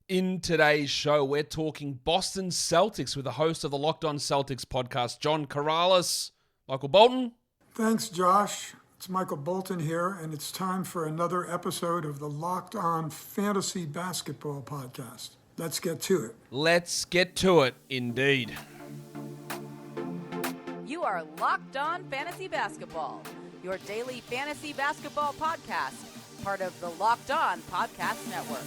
In today's show, we're talking Boston Celtics with the host of the Locked On Celtics podcast, John Karalis. Michael Bolton. Thanks, Josh. It's Michael Bolton here, and it's time for another episode of the Locked On Fantasy Basketball podcast. Let's get to it. Let's get to it, indeed. You are Locked On Fantasy Basketball, your daily fantasy basketball podcast, part of the Locked On Podcast Network.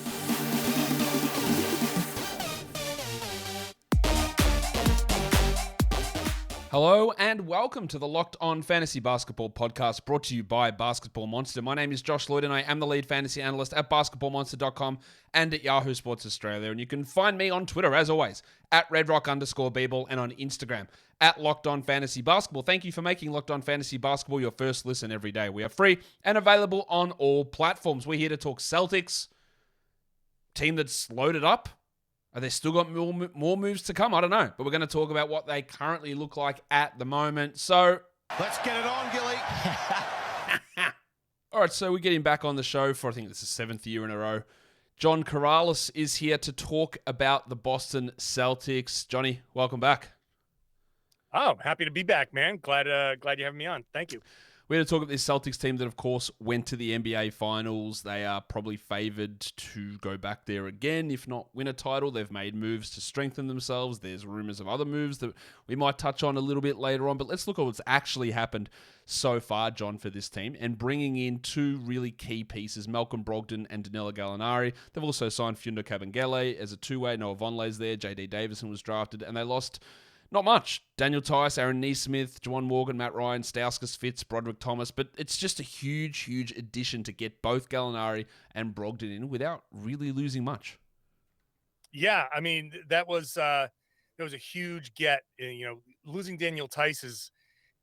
Hello and welcome to the Locked On Fantasy Basketball podcast brought to you by Basketball Monster. My name is Josh Lloyd and I am the lead fantasy analyst at basketballmonster.com and at Yahoo Sports Australia. And you can find me on Twitter, as always, at redrock_Beeble and on Instagram at Locked On Fantasy Basketball. Thank you for making Locked On Fantasy Basketball your first listen every day. We are free and available on all platforms. We're here to talk Celtics, team that's loaded up. Are they still got more moves to come? I don't know. But we're going to talk about what they currently look like at the moment. So let's get it on, Gilly. All right, so we're getting back on the show for, I think this is the 7th year in a row. John Karalis is here to talk about the Boston Celtics. Johnny, welcome back. Oh, happy to be back, man. Glad you have me on. Thank you. We're going to talk about this Celtics team that, of course, went to the NBA Finals. They are probably favored to go back there again, if not win a title. They've made moves to strengthen themselves. There's rumors of other moves that we might touch on a little bit later on. But let's look at what's actually happened so far, John, for this team, and bringing in two really key pieces, Malcolm Brogdon and Danilo Gallinari. They've also signed Fundo Kabengele as a two-way. Noah Vonleh's there. J.D. Davison was drafted, and they lost not much. Daniel Tice, Aaron Nesmith, Juwan Morgan, Matt Ryan, Stauskas Fitz, Broderick Thomas. But it's just a huge, huge addition to get both Gallinari and Brogdon in without really losing much. Yeah, I mean, that was a huge get. Losing Daniel Tice is,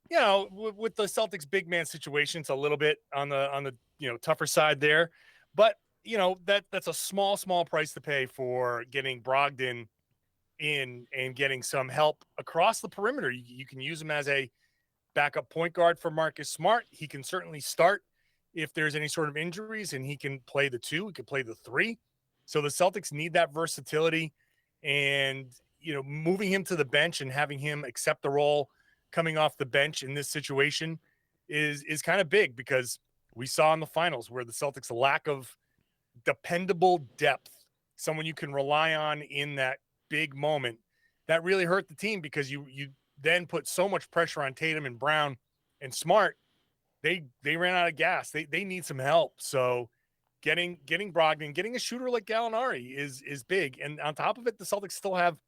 with the Celtics big man situation, it's a little bit on the tougher side there. But, that's a small price to pay for getting Brogdon in and getting some help across the perimeter. You can use him as a backup point guard for Marcus Smart. He can certainly start if there's any sort of injuries, and he can play the 2. He can play the 3. So the Celtics need that versatility, and moving him to the bench and having him accept the role coming off the bench in this situation is kind of big, because we saw in the finals where the Celtics' lack of dependable depth, someone you can rely on in that big moment, that really hurt the team, because you then put so much pressure on Tatum and Brown and Smart. They ran out of gas. They need some help. So getting Brogdon, getting a shooter like Gallinari is big. And on top of it, the Celtics still have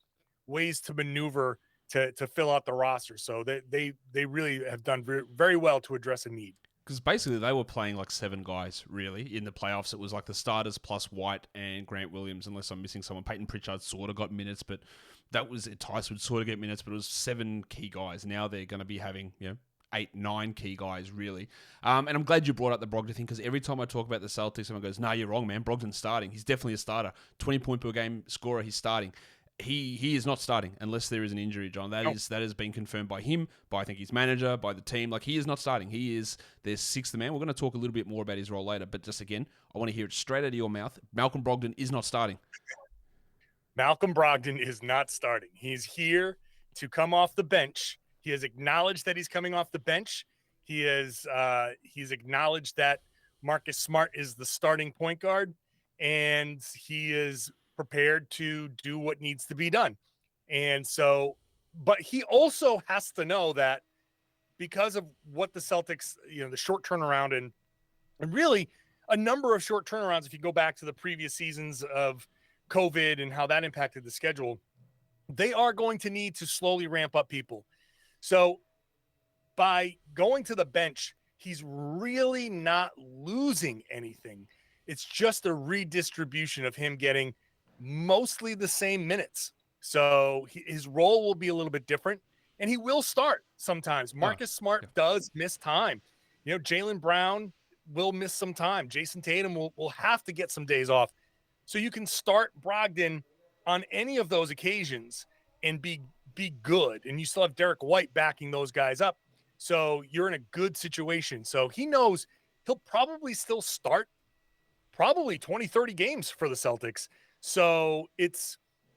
ways to maneuver to fill out the roster. So they really have done very well to address a need. Because basically they were playing like 7 guys, really, in the playoffs. It was like the starters plus White and Grant Williams, unless I'm missing someone. Peyton Pritchard sort of got minutes, but that was it. Tice would sort of get minutes, but it was 7 key guys. Now they're going to be having, 8, 9 key guys, really. And I'm glad you brought up the Brogdon thing, because every time I talk about the Celtics, someone goes, "No, you're wrong, man. Brogdon's starting. He's definitely a starter. 20-point per game scorer. He's starting." He is not starting unless there is an injury, John. That has been confirmed by him, by I think his manager, by the team. Like, he is not starting. He is their 6th man. We're going to talk a little bit more about his role later, but just again, I want to hear it straight out of your mouth. Malcolm Brogdon is not starting. Malcolm Brogdon is not starting. He's here to come off the bench. He has acknowledged that he's coming off the bench. He's acknowledged that Marcus Smart is the starting point guard, and he is prepared to do what needs to be done. And so, but he also has to know that because of what the Celtics, the short turnaround and really a number of short turnarounds, if you go back to the previous seasons of COVID and how that impacted the schedule, they are going to need to slowly ramp up people. So by going to the bench, he's really not losing anything. It's just a redistribution of him getting mostly the same minutes. So his role will be a little bit different, and he will start sometimes. Marcus Smart does miss time. Jaylen Brown will miss some time. Jayson Tatum will have to get some days off. So you can start Brogdon on any of those occasions and be good. And you still have Derrick White backing those guys up. So you're in a good situation. So he knows he'll probably still start probably 20, 30 games for the Celtics. So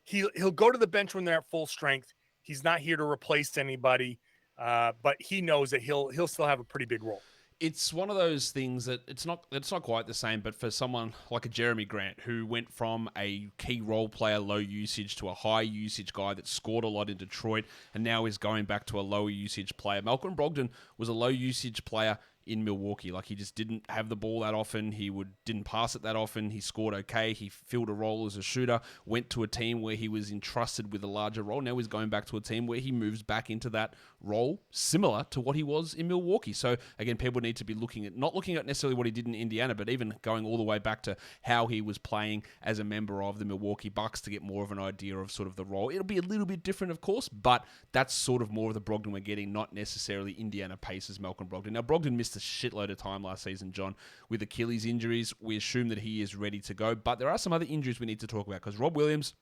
he'll go to the bench when they're at full strength. He's not here to replace anybody, but he knows that he'll still have a pretty big role. It's one of those things that it's not quite the same, but for someone like a Jeremy Grant who went from a key role player, low usage, to a high usage guy that scored a lot in Detroit and now is going back to a lower usage player. Malcolm Brogdon was a low usage player in Milwaukee. Like, he just didn't have the ball that often. He didn't pass it that often. He scored okay. He filled a role as a shooter, went to a team where he was entrusted with a larger role. Now he's going back to a team where he moves back into that role similar to what he was in Milwaukee. So again, people need to be not looking at necessarily what he did in Indiana, but even going all the way back to how he was playing as a member of the Milwaukee Bucks to get more of an idea of sort of the role. It'll be a little bit different, of course, but that's sort of more of the Brogdon we're getting, not necessarily Indiana Pacers Malcolm Brogdon. Now, Brogdon missed a shitload of time last season, John, with Achilles injuries. We assume that he is ready to go, but there are some other injuries we need to talk about because Rob Williams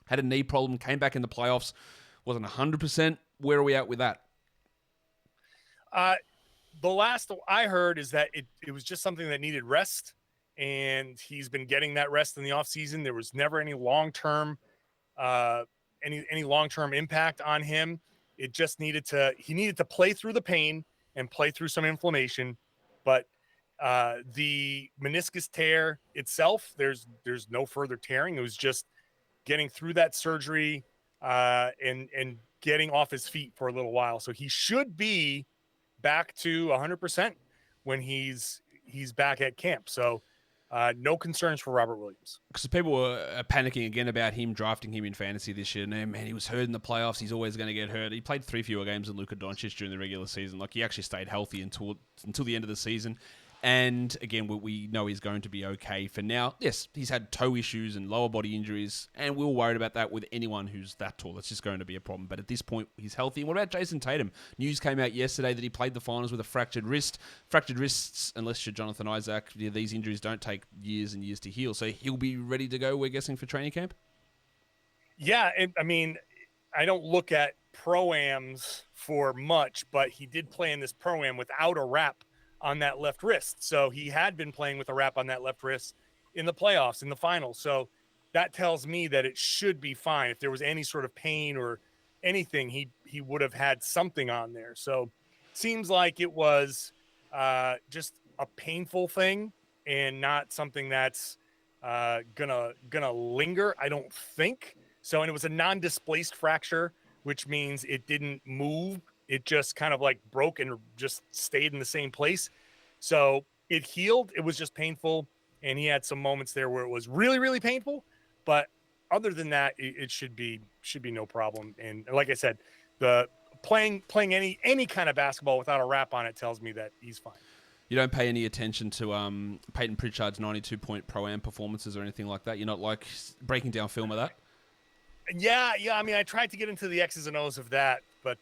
had a knee problem, came back in the playoffs, wasn't 100%. Where are we at with that? The last I heard is that it was just something that needed rest, and he's been getting that rest in the offseason. There was never any long-term any long-term impact on him. It just needed to play through the pain and play through some inflammation. But the meniscus tear itself, there's no further tearing. It was just getting through that surgery and getting off his feet for a little while. So he should be back to 100% when he's back at camp. So no concerns for Robert Williams. Because people were panicking again about him drafting him in fantasy this year. And man, he was hurt in the playoffs. He's always going to get hurt. He played 3 fewer games than Luka Doncic during the regular season. Like, he actually stayed healthy until the end of the season. And again, we know he's going to be okay for now. Yes, he's had toe issues and lower body injuries, and we were worried about that with anyone who's that tall. It's just going to be a problem. But at this point, he's healthy. And what about Jayson Tatum? News came out yesterday that he played the finals with a fractured wrist. Fractured wrists, unless you're Jonathan Isaac, these injuries don't take years and years to heal. So he'll be ready to go, we're guessing, for training camp? Yeah, I mean, I don't look at pro-ams for much, but he did play in this pro-am without a wrap on that left wrist. So he had been playing with a wrap on that left wrist in the playoffs, in the finals. So that tells me that it should be fine. If there was any sort of pain or anything, he would have had something on there. So seems like it was just a painful thing and not something that's gonna linger, I don't think. So, and it was a non-displaced fracture, which means it didn't move. It just kind of like broke and just stayed in the same place. So it healed. It was just painful. And he had some moments there where it was really, really painful. But other than that, it should be no problem. And like I said, the playing any kind of basketball without a wrap on it tells me that he's fine. You don't pay any attention to Peyton Pritchard's 92-point pro-am performances or anything like that? You're not like breaking down film of that? Yeah. I mean, I tried to get into the X's and O's of that, but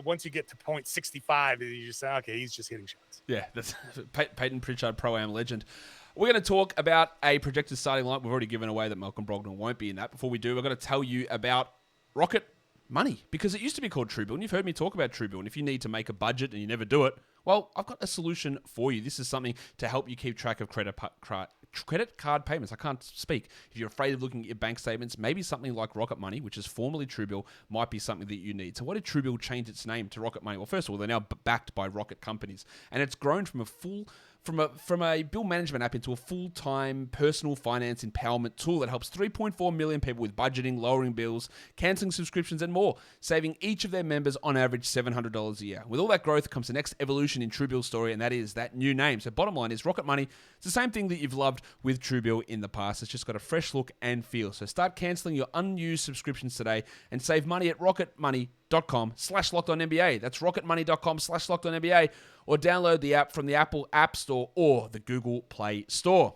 once you get to point 65, you just say, okay, he's just hitting shots. Yeah, that's Peyton Pritchard, pro-am legend. We're going to talk about a projected starting lineup. We've already given away that Malcolm Brogdon won't be in that. Before we do, we're going to tell you about Rocket Money, because it used to be called Truebill, and you've heard me talk about Truebill, and if you need to make a budget and you never do it, well, I've got a solution for you. This is something to help you keep track of credit card payments. I can't speak. If you're afraid of looking at your bank statements, maybe something like Rocket Money, which is formerly Truebill, might be something that you need. So why did Truebill change its name to Rocket Money? Well, first of all, they're now backed by Rocket companies, and it's grown from a bill management app into a full-time personal finance empowerment tool that helps 3.4 million people with budgeting, lowering bills, canceling subscriptions, and more, saving each of their members on average $700 a year. With all that growth comes the next evolution in Truebill's story, and that is that new name. So bottom line is Rocket Money. It's the same thing that you've loved with Truebill in the past. It's just got a fresh look and feel. So start canceling your unused subscriptions today and save money at rocketmoney.com/LockedOnNBA. That's rocketmoney.com/LockedOnNBA, or download the app from the Apple App Store or the Google Play Store.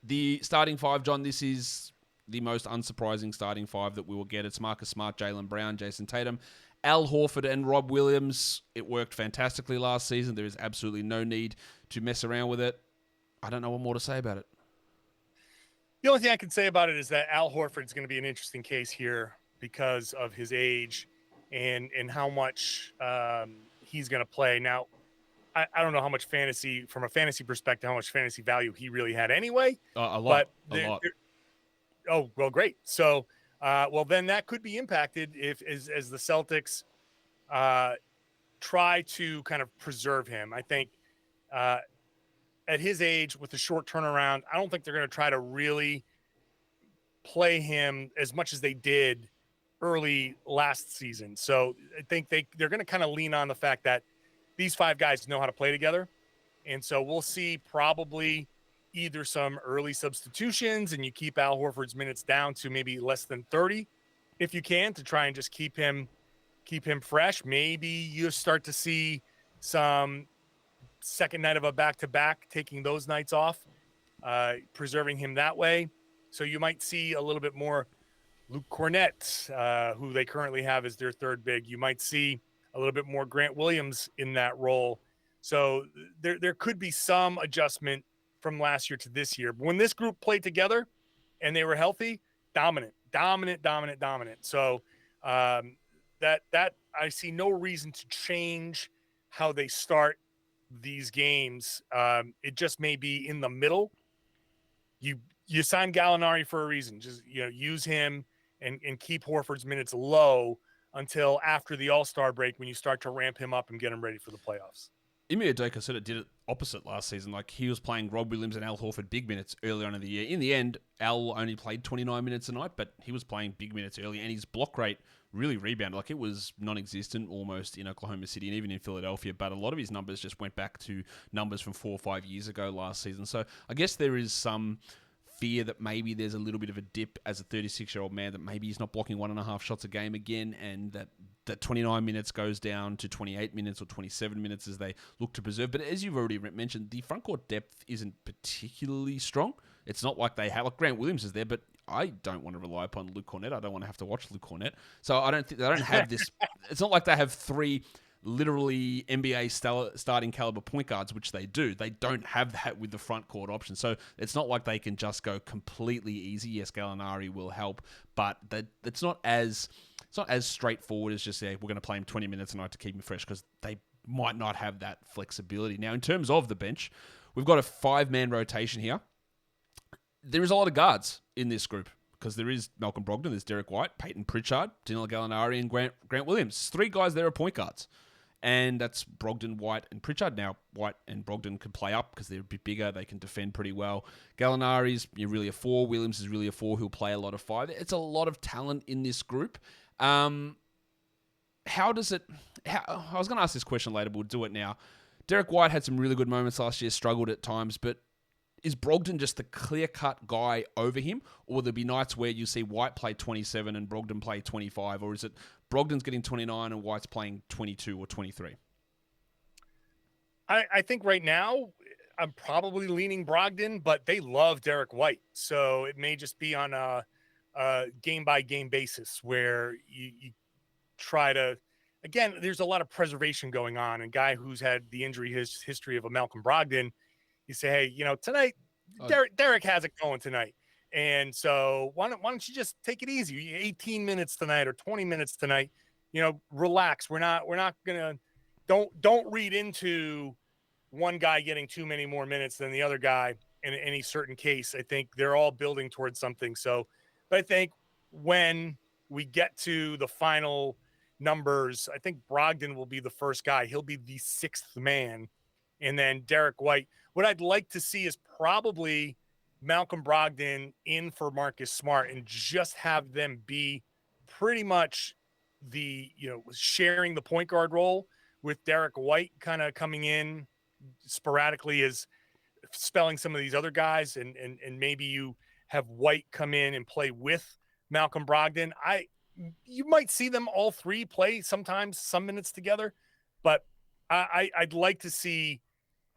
The starting five, John, this is the most unsurprising starting five that we will get. It's Marcus Smart, Jaylen Brown, Jayson Tatum, Al Horford, and Rob Williams. It worked fantastically last season. There is absolutely no need to mess around with it. I don't know what more to say about it. The only thing I can say about it is that Al Horford is going to be an interesting case here because of his age and how much he's going to play. Now, I don't know how much from a fantasy perspective, how much fantasy value he really had anyway. A lot. Oh, well, great. So, well, then that could be impacted if as the Celtics try to kind of preserve him. I think at his age with the short turnaround, I don't think they're going to try to really play him as much as they did early last season. So I think they're going to kind of lean on the fact that these five guys know how to play together. And so we'll see probably either some early substitutions and you keep Al Horford's minutes down to maybe less than 30 if you can, to try and just keep him fresh. Maybe you start to see some second night of a back-to-back, taking those nights off, preserving him that way. So you might see a little bit more Luke Cornett, who they currently have as their third big. You might see a little bit more Grant Williams in that role. So there could be some adjustment from last year to this year. But when this group played together and they were healthy, dominant. So that I see no reason to change how they start these games. It just may be in the middle. You sign Gallinari for a reason. Just use him and keep Horford's minutes low until after the All-Star break when you start to ramp him up and get him ready for the playoffs. Ime Udoka sort of did it opposite last season. Like, he was playing Rob Williams and Al Horford big minutes early on in the year. In the end, Al only played 29 minutes a night, but he was playing big minutes early, and his block rate really rebounded. Like, it was non-existent almost in Oklahoma City and even in Philadelphia, but a lot of his numbers just went back to numbers from 4 or 5 years ago last season. So I guess there is some fear that maybe there's a little bit of a dip as a 36-year-old man, that maybe he's not blocking 1.5 shots a game again, and that 29 minutes goes down to 28 minutes or 27 minutes as they look to preserve. But as you've already mentioned, the front court depth isn't particularly strong. It's not like they have, like, Grant Williams is there, but I don't want to rely upon Luke Cornett. I don't want to have to watch Luke Cornett. So I don't think they don't have this. It's not like they have three literally NBA starting caliber point guards, which they do. They don't have that with the front court option. So it's not like they can just go completely easy. Yes, Gallinari will help, but it's not as straightforward as just say we're going to play him 20 minutes a night to keep him fresh, because they might not have that flexibility. Now, in terms of the bench, we've got a 5-man rotation here. There is a lot of guards in this group, because there is Malcolm Brogdon, there's Derrick White, Peyton Pritchard, Danilo Gallinari, and Grant Williams. 3 guys there are point guards. And that's Brogdon, White, and Pritchard. Now, White and Brogdon can play up because they're a bit bigger. They can defend pretty well. Gallinari's really a 4. Williams is really a 4 who'll play a lot of 5. It's a lot of talent in this group. I was going to ask this question later, but we'll do it now. Derrick White had some really good moments last year, struggled at times, but is Brogdon just the clear-cut guy over him? Or will there be nights where you see White play 27 and Brogdon play 25? Or is it Brogdon's getting 29 and White's playing 22 or 23? I think right now I'm probably leaning Brogdon, but they love Derrick White. So it may just be on a game-by-game basis where you try to – again, there's a lot of preservation going on. And guy who's had the injury history of a Malcolm Brogdon, you say, hey, tonight, Derrick has it going tonight. And so why don't you just take it easy? 18 minutes tonight or 20 minutes tonight, relax. We're not going to – don't read into one guy getting too many more minutes than the other guy in any certain case. I think they're all building towards something. So, but I think when we get to the final numbers, I think Brogdon will be the first guy. He'll be the 6th man. And then Derrick White. What I'd like to see is probably Malcolm Brogdon in for Marcus Smart and just have them be pretty much the, sharing the point guard role with Derrick White kind of coming in sporadically as spelling some of these other guys. And maybe you have White come in and play with Malcolm Brogdon. You might see them all 3 play sometimes some minutes together, but I'd like to see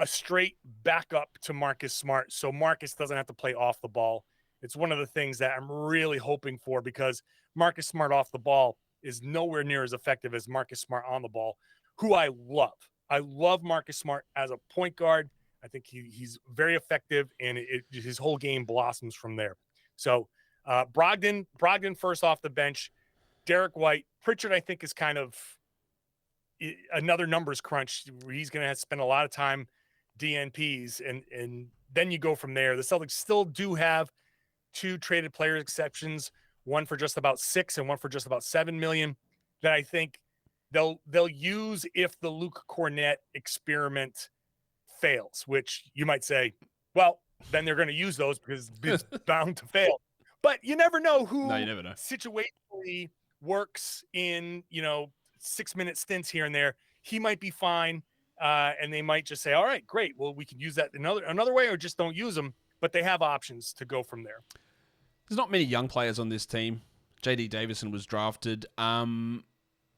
a straight backup to Marcus Smart so Marcus doesn't have to play off the ball. It's one of the things that I'm really hoping for, because Marcus Smart off the ball is nowhere near as effective as Marcus Smart on the ball, who I love. I love Marcus Smart as a point guard. I think he's very effective, and his whole game blossoms from there. So Brogdon first off the bench, Derrick White. Pritchard, I think, is kind of another numbers crunch where he's going to have to spend a lot of time DNPs, and then you go from there. The Celtics still do have two traded player exceptions, one for just about 6 and one for just about 7 million, that I think they'll use if the Luke Cornett experiment fails, which you might say, well, then they're going to use those because it's bound to fail. But you never know who No, you never know. situationally works in, 6-minute stints here and there. He might be fine. And they might just say, all right, great. Well, we can use that another way, or just don't use them. But they have options to go from there. There's not many young players on this team. JD Davison was drafted at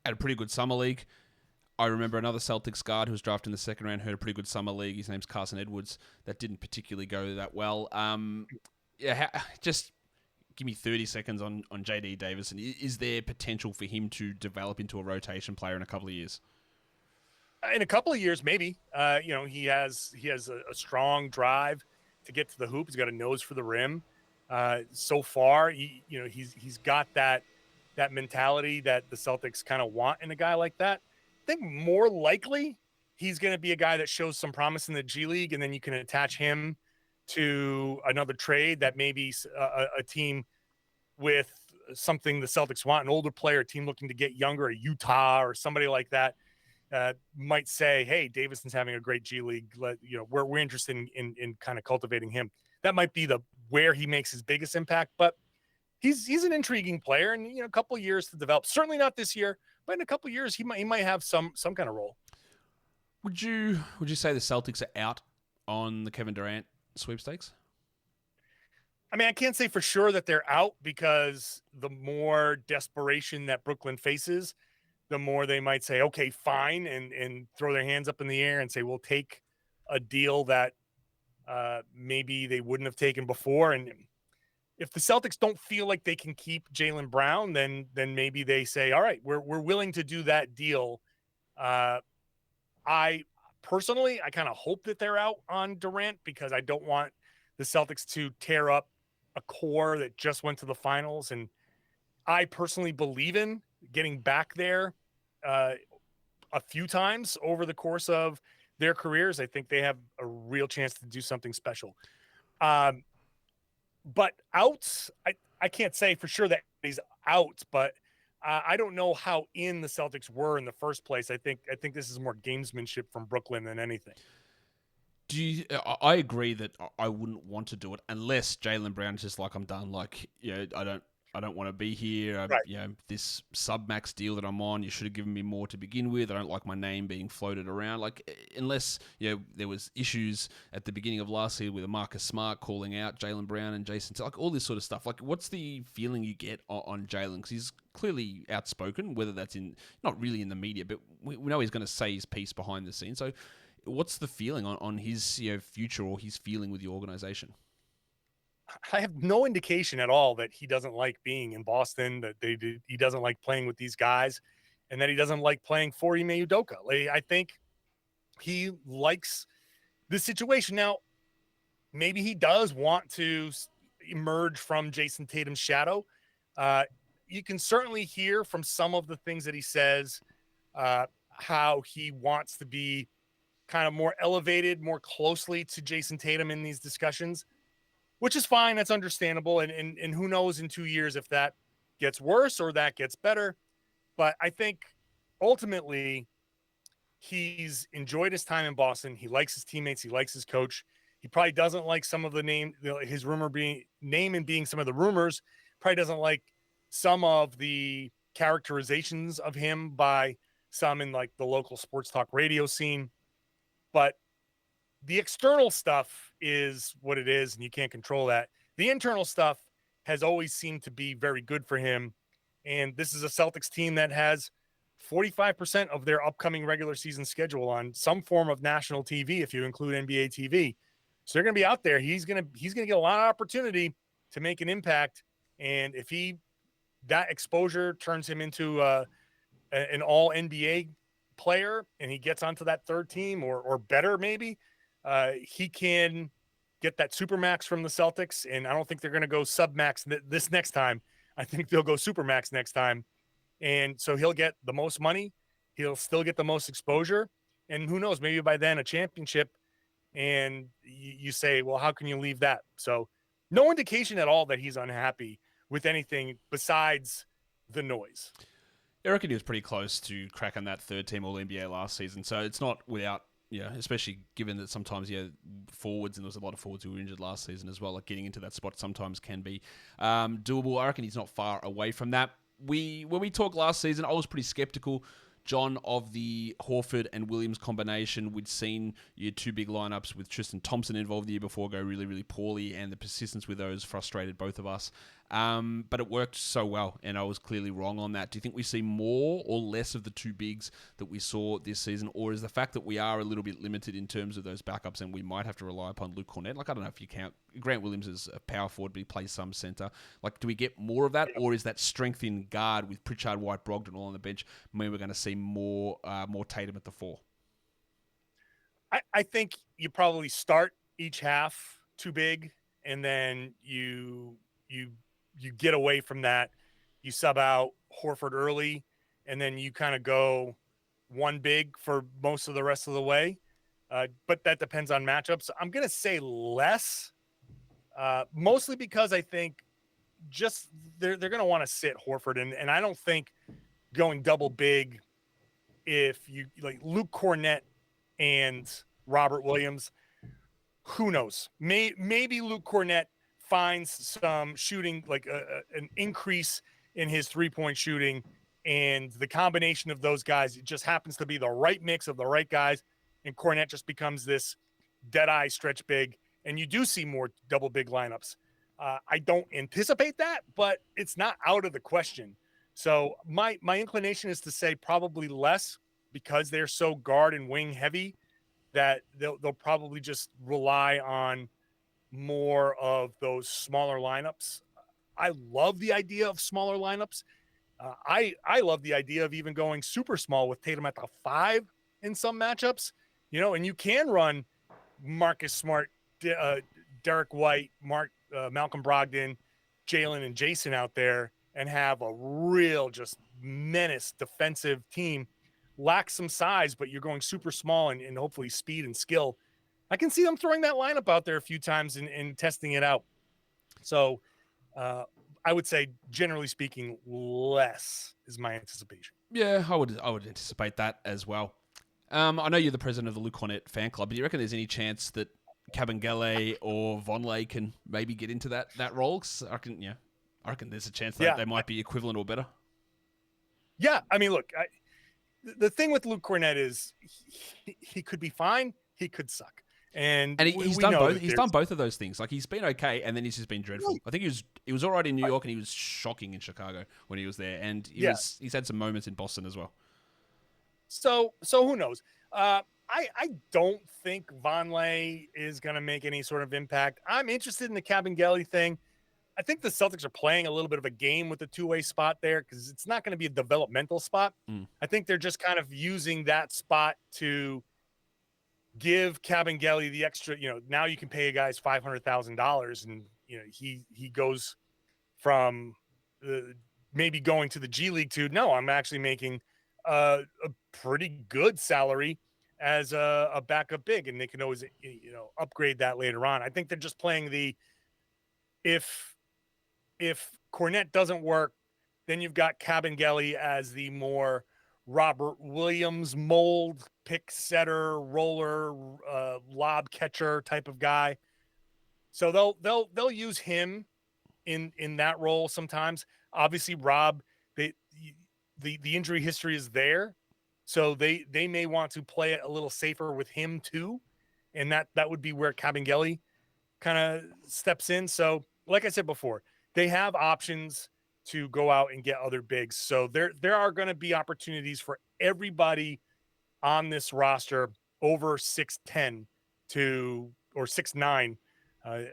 a pretty good summer league. I remember another Celtics guard who was drafted in the second round, had a pretty good summer league. His name's Carson Edwards. That didn't particularly go that well. Just give me 30 seconds on JD Davison. Is there potential for him to develop into a rotation player in a couple of years? In a couple of years, maybe. He has a strong drive to get to the hoop. He's got a nose for the rim. So far, he's got that mentality that the Celtics kind of want in a guy like that. I think more likely he's going to be a guy that shows some promise in the G League, and then you can attach him to another trade that maybe a team with something the Celtics want, an older player, a team looking to get younger, a Utah or somebody like that, might say, hey, Davison's having a great G League. We're interested in kind of cultivating him. That might be where he makes his biggest impact, but he's an intriguing player, and a couple of years to develop. Certainly not this year, but in a couple of years he might have some kind of role. Would you say the Celtics are out on the Kevin Durant sweepstakes? I mean, I can't say for sure that they're out, because the more desperation that Brooklyn faces, the more they might say, okay, fine, and throw their hands up in the air and say, we'll take a deal that maybe they wouldn't have taken before. And if the Celtics don't feel like they can keep Jaylen Brown, then maybe they say, all right, we're willing to do that deal. I personally kind of hope that they're out on Durant, because I don't want the Celtics to tear up a core that just went to the finals. And I personally believe in getting back there a few times over the course of their careers. I think they have a real chance to do something special. But outs, I can't say for sure that he's out, but I don't know how in the Celtics were in the first place. I think this is more gamesmanship from Brooklyn than anything. I agree that I wouldn't want to do it unless Jaylen Brown is just like, I'm done. Like, I don't want to be here. Right. This sub-max deal that I'm on, you should have given me more to begin with. I don't like my name being floated around. Like, unless, there was issues at the beginning of last year with Marcus Smart calling out Jaylen Brown and Jayson Tatum, like all this sort of stuff. Like, what's the feeling you get on Jaylen? Because he's clearly outspoken, whether that's not really in the media, but we know he's going to say his piece behind the scenes. So what's the feeling on his future or his feeling with the organization? I have no indication at all that he doesn't like being in Boston, that he doesn't like playing with these guys, and that he doesn't like playing for Ime Udoka. I think he likes this situation. Now, maybe he does want to emerge from Jayson Tatum's shadow. You can certainly hear from some of the things that he says how he wants to be kind of more elevated, more closely to Jayson Tatum in these discussions, which is fine. That's understandable. And who knows in 2 years if that gets worse or that gets better. But I think ultimately he's enjoyed his time in Boston. He likes his teammates. He likes his coach. He probably doesn't like some of the name and being some of the rumors. Probably doesn't like some of the characterizations of him by some in like the local sports talk radio scene. But the external stuff is what it is, and you can't control that. The internal stuff has always seemed to be very good for him. And this is a Celtics team that has 45% of their upcoming regular season schedule on some form of national TV, if you include NBA TV. So they're going to be out there. He's going to get a lot of opportunity to make an impact. And if that exposure turns him into an all NBA player and he gets onto that third team or better, maybe he can get that supermax from the Celtics. And I don't think they're going to go submax this next time. I think they'll go supermax next time. And so he'll get the most money. He'll still get the most exposure. And who knows, maybe by then a championship. And you say, well, how can you leave that? So no indication at all that he's unhappy with anything besides the noise. I reckon he was pretty close to cracking that third-team All-NBA last season, so it's not without, especially given that sometimes, forwards, and there was a lot of forwards who were injured last season as well, like getting into that spot sometimes can be doable. I reckon he's not far away from that. When we talked last season, I was pretty skeptical, John, of the Horford and Williams combination. We'd seen your two big lineups with Tristan Thompson involved the year before go really, really poorly, and the persistence with those frustrated both of us. But it worked so well, and I was clearly wrong on that. Do you think we see more or less of the two bigs that we saw this season, or is the fact that we are a little bit limited in terms of those backups and we might have to rely upon Luke Cornett? Like, I don't know if you count Grant Williams as a power forward, but he plays some center. Like, do we get more of that, or is that strength in guard with Pritchard, White, Brogdon all on the bench mean we're going to see more Tatum at the 4? I think you probably start each half too big, and then you get away from that. You sub out Horford early, and then you kind of go one big for most of the rest of the way. But that depends on matchups. I'm going to say less, mostly because I think just they're going to want to sit Horford. And I don't think going double big, if you like Luke Cornett and Robert Williams, who knows? Maybe Luke Cornett finds some shooting, like an increase in his 3-point shooting, and the combination of those guys, it just happens to be the right mix of the right guys, and Cornett just becomes this dead-eye stretch big, and you do see more double big lineups. I don't anticipate that, but it's not out of the question. So my inclination is to say probably less, because they're so guard and wing heavy that they'll probably just rely on more of those smaller lineups. I love the idea of smaller lineups. I love the idea of even going super small with Tatum at the 5 in some matchups, and you can run Marcus Smart, Derrick White, Malcolm Brogdon, Jalen, and Jayson out there and have a real just menace defensive team. Lacks some size, but you're going super small and hopefully speed and skill. I can see them throwing that lineup out there a few times and testing it out. So I would say, generally speaking, less is my anticipation. Yeah, I would anticipate that as well. I know you're the president of the Luke Cornett fan club, but do you reckon there's any chance that Kabengele or Vonleh can maybe get into that role? 'Cause I reckon there's a chance that they might be equivalent or better. Yeah, I mean, look, the thing with Luke Cornett is he could be fine, he could suck. And he's done both. He's done both of those things. Like, he's been okay, and then he's just been dreadful. Right. I think he was all right in New York, and he was shocking in Chicago when he was there. And he's had some moments in Boston as well. So who knows? I don't think Vonleh is going to make any sort of impact. I'm interested in the Kabengele thing. I think the Celtics are playing a little bit of a game with the two-way spot there, because it's not going to be a developmental spot. I think they're just kind of using that spot to give Kabengele the extra, now you can pay a guy's $500,000, and he goes from maybe going to the G League to, no, I'm actually making a pretty good salary as a backup big, and they can always upgrade that later on. I think they're just playing the if Cornett doesn't work, then you've got Kabengele as the more Robert Williams mold, pick setter, roller, lob catcher type of guy. So they'll use him in that role sometimes. Obviously, Rob, the injury history is there, so they may want to play it a little safer with him too, and that would be where Kabengele kind of steps in. So, like I said before, they have options to go out and get other bigs. So there are going to be opportunities for everybody on this roster over 6'10" or 6'9", I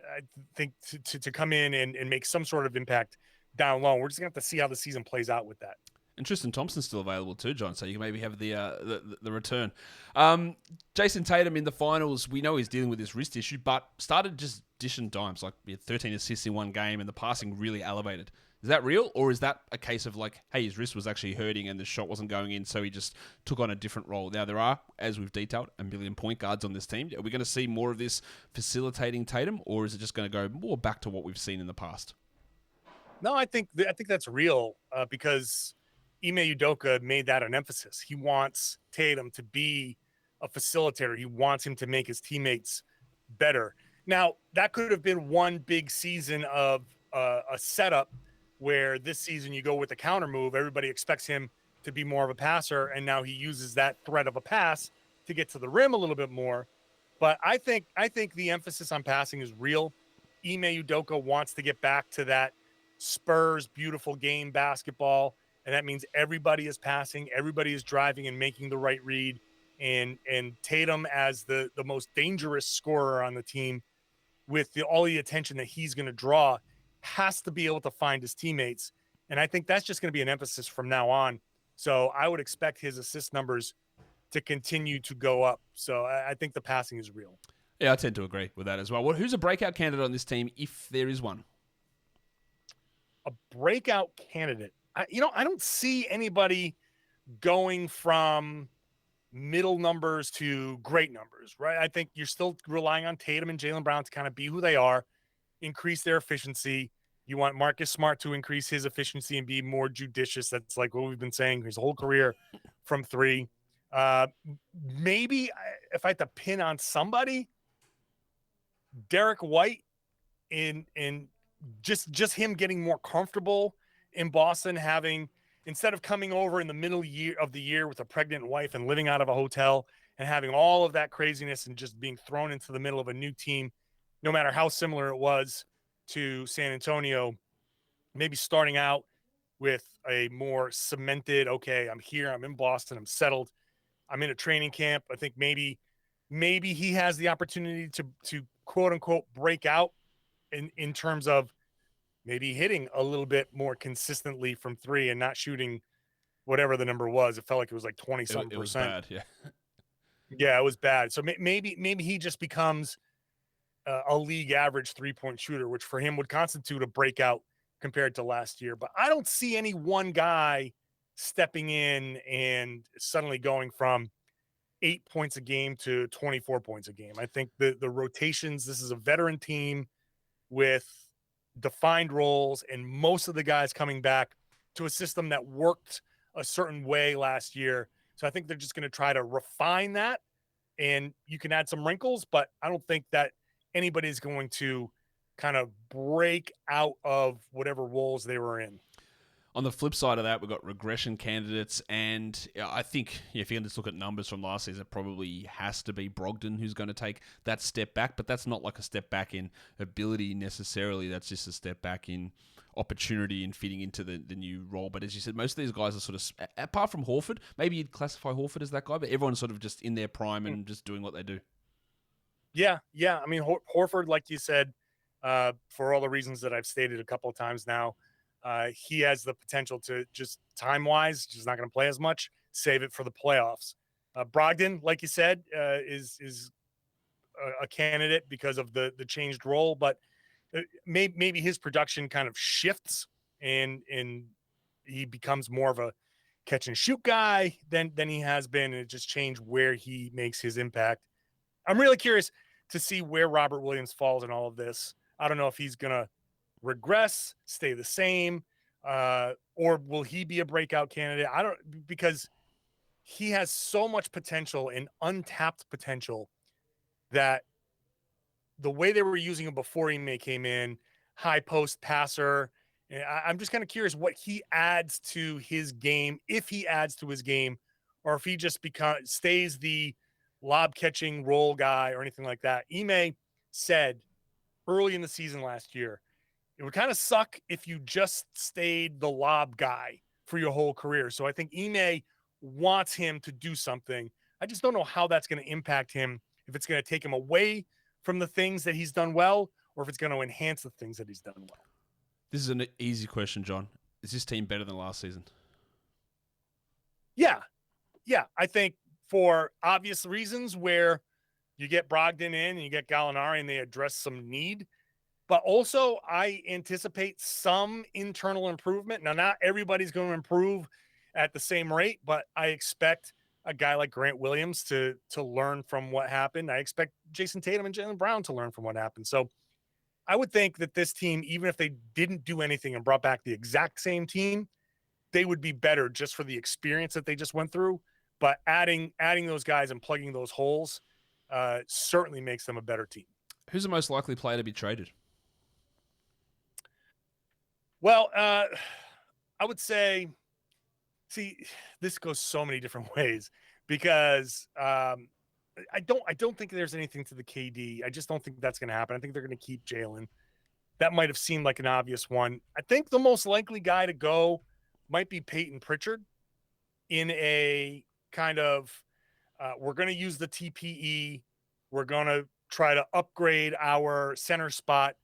think to come in and make some sort of impact down low. We're just going to have to see how the season plays out with that. And Tristan Thompson's still available too, John, so you can maybe have the return. Jayson Tatum in the finals, we know he's dealing with this wrist issue, but started just dishing dimes, like 13 assists in one game, and the passing really elevated. Is that real, or is that a case of like, hey, his wrist was actually hurting and the shot wasn't going in, so he just took on a different role? Now, there are, as we've detailed, 1 million point guards on this team. Are we going to see more of this facilitating Tatum, or is it just going to go more back to what we've seen in the past? No, I think that's real because Ime Udoka made that an emphasis. He wants Tatum to be a facilitator. He wants him to make his teammates better. Now, that could have been one big season of a setup where this season you go with the counter move. Everybody expects him to be more of a passer, and now he uses that threat of a pass to get to the rim a little bit more. But I think the emphasis on passing is real. Ime Udoka wants to get back to that Spurs beautiful game basketball, and that means everybody is passing, everybody is driving and making the right read. And Tatum, as the most dangerous scorer on the team, with all the attention that he's going to draw, has to be able to find his teammates. And I think that's just going to be an emphasis from now on. So I would expect his assist numbers to continue to go up. So I think the passing is real. Yeah, I tend to agree with that as well. Who's a breakout candidate on this team, if there is one? A breakout candidate. I don't see anybody going from middle numbers to great numbers, right? I think you're still relying on Tatum and Jaylen Brown to kind of be who they are, increase their efficiency. You want Marcus Smart to increase his efficiency and be more judicious. That's like what we've been saying his whole career from three. Maybe if I had to pin on somebody, Derrick White, in just him getting more comfortable in Boston, having, instead of coming over in the middle of the year with a pregnant wife and living out of a hotel and having all of that craziness and just being thrown into the middle of a new team, no matter how similar it was to San Antonio, maybe starting out with a more cemented, okay, I'm here, I'm in Boston, I'm settled, I'm in a training camp. I think maybe he has the opportunity to quote unquote break out in terms of maybe hitting a little bit more consistently from three and not shooting whatever the number was. It felt like it was like 20-something percent. It was bad, yeah. Yeah, it was bad. So maybe he just becomes a league average 3-point shooter, which for him would constitute a breakout compared to last year. But I don't see any one guy stepping in and suddenly going from 8 points a game to 24 points a game. I think the rotations, this is a veteran team with defined roles, and most of the guys coming back to a system that worked a certain way last year. So I think they're just going to try to refine that, and you can add some wrinkles, but I don't think that anybody's going to kind of break out of whatever roles they were in. On the flip side of that, we've got regression candidates, and I think if you can just look at numbers from last season, it probably has to be Brogdon who's going to take that step back, but that's not like a step back in ability necessarily. That's just a step back in opportunity and fitting into the new role. But as you said, most of these guys are sort of, apart from Horford, maybe you'd classify Horford as that guy, but everyone's sort of just in their prime and just doing what they do. Yeah. I mean, Horford, like you said, for all the reasons that I've stated a couple of times now, he has the potential to just time-wise, just not going to play as much, save it for the playoffs. Brogdon, like you said, is a candidate because of the changed role, but maybe his production kind of shifts and he becomes more of a catch-and-shoot guy than he has been, and it just changed where he makes his impact. I'm really curious to see where Robert Williams falls in all of this. I don't know if he's going to regress, stay the same, or will he be a breakout candidate? Because he has so much potential and untapped potential that the way they were using him before he came in, high post passer, I'm just kind of curious what he adds to his game, if he adds to his game, or if he just stays the lob catching role guy or anything like that. Ime said early in the season last year, it would kind of suck if you just stayed the lob guy for your whole career. So I think Ime wants him to do something. I just don't know how that's going to impact him, if it's going to take him away from the things that he's done well, or if it's going to enhance the things that he's done well. This is an easy question, John. Is this team better than last season? Yeah. I think for obvious reasons where you get Brogdon in and you get Gallinari and they address some need. But also, I anticipate some internal improvement. Now, not everybody's going to improve at the same rate, but I expect a guy like Grant Williams to learn from what happened. I expect Jayson Tatum and Jaylen Brown to learn from what happened. So I would think that this team, even if they didn't do anything and brought back the exact same team, they would be better just for the experience that they just went through. But adding those guys and plugging those holes certainly makes them a better team. Who's the most likely player to be traded? Well, I would say, see, this goes so many different ways because I don't think there's anything to the KD. I just don't think that's going to happen. I think they're going to keep Jaylen. That might have seemed like an obvious one. I think the most likely guy to go might be Peyton Pritchard in a kind of, we're going to use the TPE. We're going to try to upgrade our center spot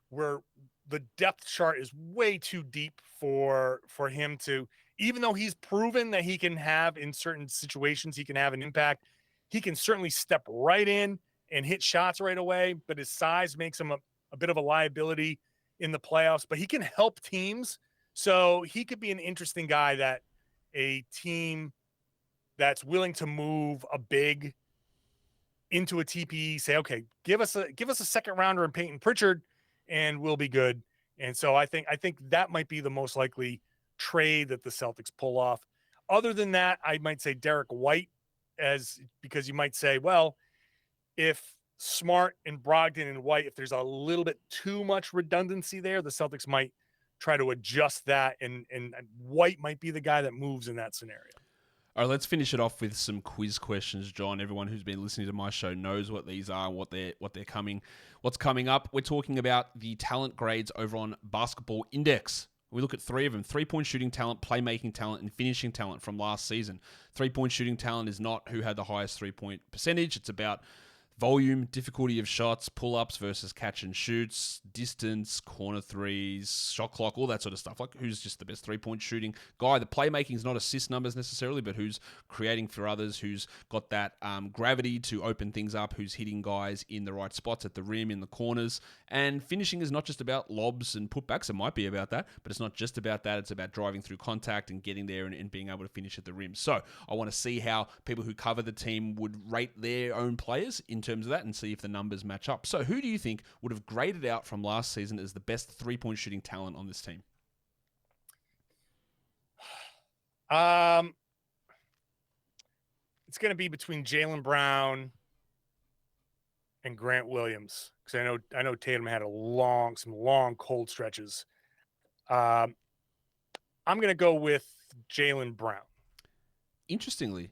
where the depth chart is way too deep for him to, even though he's proven that he can have in certain situations, he can have an impact. He can certainly step right in and hit shots right away, but his size makes him a bit of a liability in the playoffs, but he can help teams. So he could be an interesting guy that a team that's willing to move a big into a TPE say, okay, give us a second rounder in Peyton Pritchard and we'll be good. And so I think that might be the most likely trade that the Celtics pull off. Other than that, I might say Derrick White, because you might say, well, if Smart and Brogdon and White, if there's a little bit too much redundancy there, the Celtics might try to adjust that, and White might be the guy that moves in that scenario. All right, let's finish it off with some quiz questions, John. Everyone who's been listening to my show knows what these are, what's coming up. We're talking about the talent grades over on Basketball Index. We look at three of them: 3-point shooting talent, playmaking talent, and finishing talent from last season. 3-point shooting talent is not who had the highest 3-point percentage. It's about volume, difficulty of shots, pull-ups versus catch and shoots, distance, corner threes, shot clock, all that sort of stuff. Like who's just the best 3-point shooting guy. The playmaking is not assist numbers necessarily, but who's creating for others, who's got that gravity to open things up, who's hitting guys in the right spots at the rim, in the corners. And finishing is not just about lobs and putbacks. It might be about that, but it's not just about that. It's about driving through contact and getting there and being able to finish at the rim. So I want to see how people who cover the team would rate their own players in terms of that and see if the numbers match up. So who do you think would have graded out from last season as the best 3-point shooting talent on this team? It's going to be between Jaylen Brown and Grant Williams, because I know Tatum had some long cold stretches. I'm going to go with Jaylen Brown. Interestingly,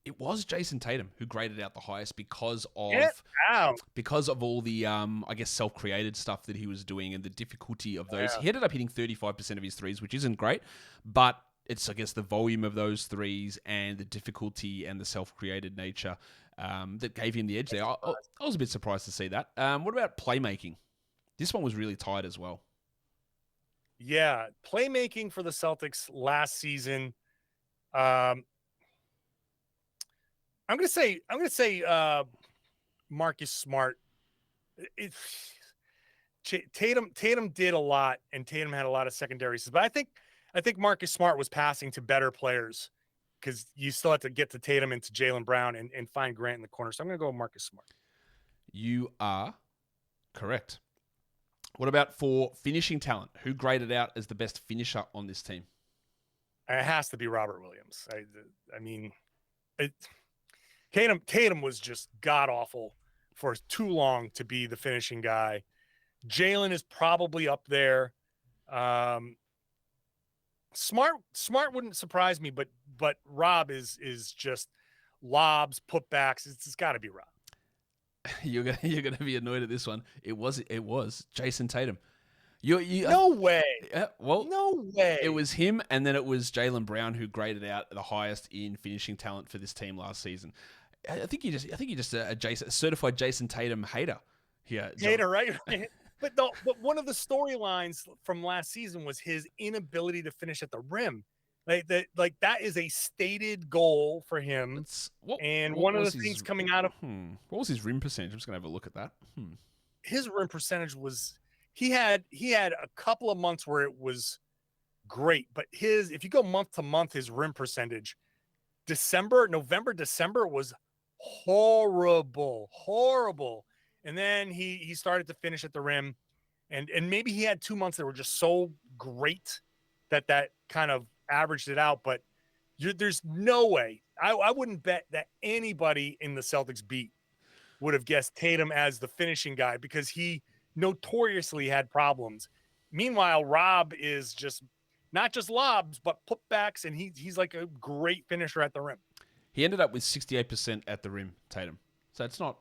it was Jayson Tatum who graded out the highest because of all the I guess self-created stuff that he was doing and the difficulty of those. Yeah. He ended up hitting 35% of his threes, which isn't great, but it's, I guess, the volume of those threes and the difficulty and the self-created nature that gave him the edge there. I was a bit surprised to see that. What about playmaking? This one was really tight as well. Yeah, playmaking for the Celtics last season. I'm gonna say Marcus Smart. Tatum did a lot, and Tatum had a lot of secondaries. But I think Marcus Smart was passing to better players because you still have to get to Tatum and to Jaylen Brown and find Grant in the corner. So I'm gonna go with Marcus Smart. You are correct. What about for finishing talent? Who graded out as the best finisher on this team? It has to be Robert Williams. I mean, Tatum was just god-awful for too long to be the finishing guy. Jaylen is probably up there. Smart wouldn't surprise me, but Rob is just lobs, putbacks. It's got to be Rob. You're gonna be annoyed at this one. It was Jayson Tatum. No way. No way. It was him, and then it was Jaylen Brown who graded out the highest in finishing talent for this team last season. I think you just a certified Jayson Tatum hater here. Hater, right? But one of the storylines from last season was his inability to finish at the rim. Like that is a stated goal for him. What One of the was things coming out of what was his rim percentage? I'm just gonna have a look at that. his rim percentage was he had a couple of months where it was great, but if you go month to month, his rim percentage, November, December was horrible. And then he started to finish at the rim, and maybe he had 2 months that were just so great that kind of averaged it out. But there's no way I wouldn't bet that anybody in the Celtics beat would have guessed Tatum as the finishing guy, because he notoriously had problems. Meanwhile, Rob is just not just lobs, but putbacks, and he's like a great finisher at the rim. He ended up with 68% at the rim, Tatum. So it's not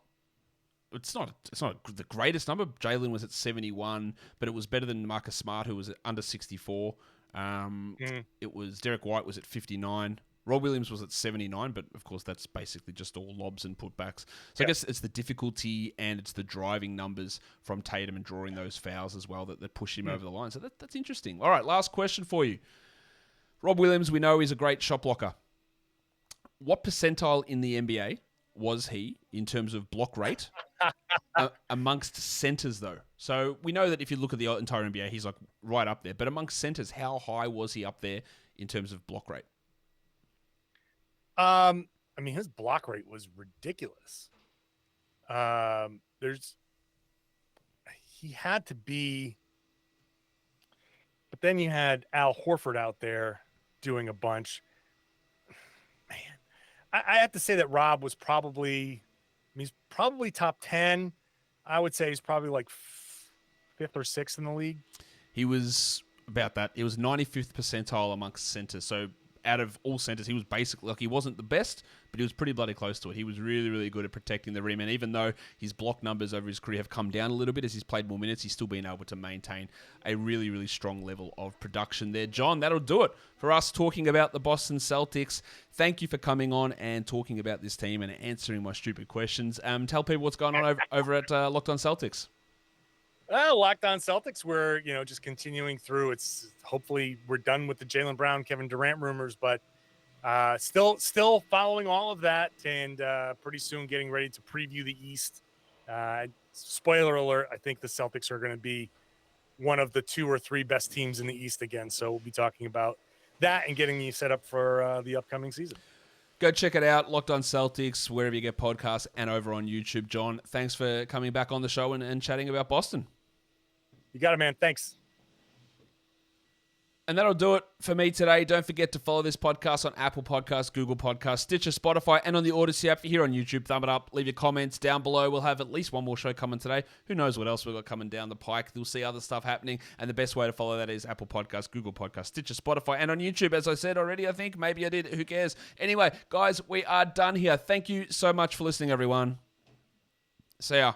the greatest number. Jalen was at 71, but it was better than Marcus Smart, who was at under 64. It was Derrick White was at 59. Rob Williams was at 79, but of course that's basically just all lobs and putbacks. So I guess it's the difficulty and it's the driving numbers from Tatum and drawing those fouls as well that push him over the line. So that's interesting. All right, last question for you. Rob Williams, we know he's a great shot blocker. What percentile in the NBA was he in terms of block rate amongst centers, though? So we know that if you look at the entire NBA, he's like right up there. But amongst centers, how high was he up there in terms of block rate? I mean, his block rate was ridiculous. He had to be, but then you had Al Horford out there doing a bunch. Man, I have to say that Rob was he's probably top 10. I would say he's probably like 5th or 6th in the league. He was about that. It was 95th percentile amongst centers. So out of all centers, he was basically, like, he wasn't the best, but he was pretty bloody close to it. He was really, really good at protecting the rim. And even though his block numbers over his career have come down a little bit as he's played more minutes, he's still been able to maintain a really, really strong level of production there. John, that'll do it for us talking about the Boston Celtics. Thank you for coming on and talking about this team and answering my stupid questions. Tell people what's going on over at Locked On Celtics. Locked On Celtics, we're just continuing through. It's hopefully we're done with the Jaylen Brown, Kevin Durant rumors, but still following all of that, and pretty soon getting ready to preview the East. Spoiler alert: I think the Celtics are going to be one of the 2 or 3 best teams in the East again. So we'll be talking about that and getting you set up for the upcoming season. Go check it out, Locked On Celtics, wherever you get podcasts, and over on YouTube. John, thanks for coming back on the show and chatting about Boston. You got it, man. Thanks. And that'll do it for me today. Don't forget to follow this podcast on Apple Podcasts, Google Podcasts, Stitcher, Spotify, and on the Odyssey app. If you're here on YouTube, thumb it up. Leave your comments down below. We'll have at least one more show coming today. Who knows what else we've got coming down the pike. You'll see other stuff happening. And the best way to follow that is Apple Podcasts, Google Podcasts, Stitcher, Spotify, and on YouTube. As I said already, I think. Maybe I did. Who cares? Anyway, guys, we are done here. Thank you so much for listening, everyone. See ya.